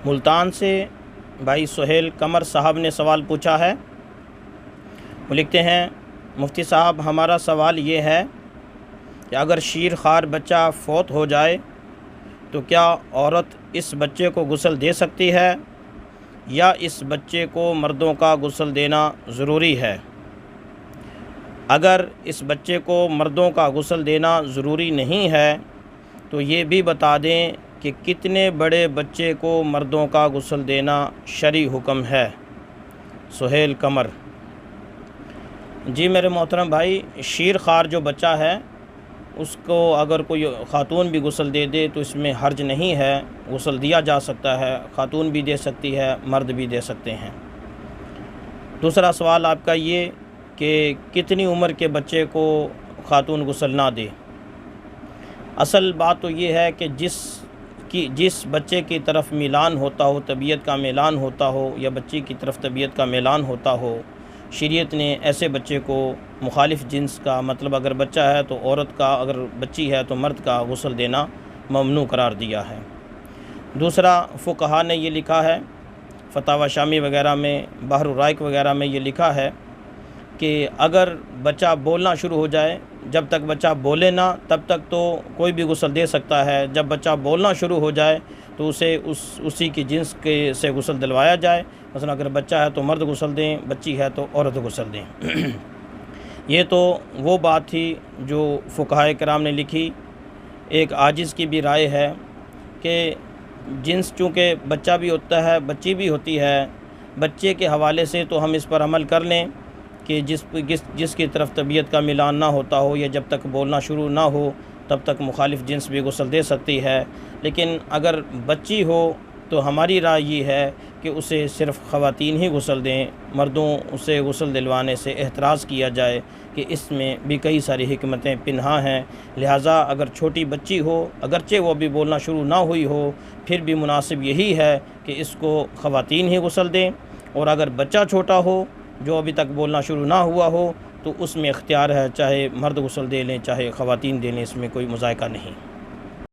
ملتان سے بھائی سہیل قمر صاحب نے سوال پوچھا ہے۔ وہ لکھتے ہیں، مفتی صاحب ہمارا سوال یہ ہے کہ اگر شیر خوار بچہ فوت ہو جائے تو کیا عورت اس بچے کو غسل دے سکتی ہے یا اس بچے کو مردوں کا غسل دینا ضروری ہے؟ اگر اس بچے کو مردوں کا غسل دینا ضروری نہیں ہے تو یہ بھی بتا دیں کہ کتنے بڑے بچے کو مردوں کا غسل دینا شرعی حکم ہے؟ سہیل قمر۔ جی میرے محترم بھائی، شیر خوار جو بچہ ہے اس کو اگر کوئی خاتون بھی غسل دے دے تو اس میں حرج نہیں ہے، غسل دیا جا سکتا ہے، خاتون بھی دے سکتی ہے، مرد بھی دے سکتے ہیں۔ دوسرا سوال آپ کا یہ کہ کتنی عمر کے بچے کو خاتون غسل نہ دے۔ اصل بات تو یہ ہے کہ جس بچے کی طرف میلان ہوتا ہو، طبیعت کا میلان ہوتا ہو، یا بچی کی طرف طبیعت کا میلان ہوتا ہو، شریعت نے ایسے بچے کو مخالف جنس کا، مطلب اگر بچہ ہے تو عورت کا، اگر بچی ہے تو مرد کا غسل دینا ممنوع قرار دیا ہے۔ دوسرا، فقہا نے یہ لکھا ہے، فتاوی شامی وغیرہ میں، بحر الرائق وغیرہ میں یہ لکھا ہے کہ اگر بچہ بولنا شروع ہو جائے، جب تک بچہ بولے نہ تب تک تو کوئی بھی غسل دے سکتا ہے، جب بچہ بولنا شروع ہو جائے تو اسے اسی کی جنس سے غسل دلوایا جائے۔ مثلا اگر بچہ ہے تو مرد غسل دیں، بچی ہے تو عورت غسل دیں۔ یہ تو وہ بات تھی جو فقہائے کرام نے لکھی۔ ایک عاجز کی بھی رائے ہے کہ جنس چونکہ بچہ بھی ہوتا ہے، بچی بھی ہوتی ہے، بچے کے حوالے سے تو ہم اس پر عمل کر لیں کہ جس کی طرف طبیعت کا میلان نہ ہوتا ہو یا جب تک بولنا شروع نہ ہو تب تک مخالف جنس بھی غسل دے سکتی ہے۔ لیکن اگر بچی ہو تو ہماری رائے یہ ہے کہ اسے صرف خواتین ہی غسل دیں، مردوں اسے غسل دلوانے سے احتراز کیا جائے کہ اس میں بھی کئی ساری حکمتیں پنہاں ہیں۔ لہٰذا اگر چھوٹی بچی ہو، اگرچہ وہ ابھی بولنا شروع نہ ہوئی ہو، پھر بھی مناسب یہی ہے کہ اس کو خواتین ہی غسل دیں، اور اگر بچہ چھوٹا ہو جو ابھی تک بولنا شروع نہ ہوا ہو تو اس میں اختیار ہے، چاہے مرد غسل دے لیں چاہے خواتین دے لیں، اس میں کوئی مذائقہ نہیں۔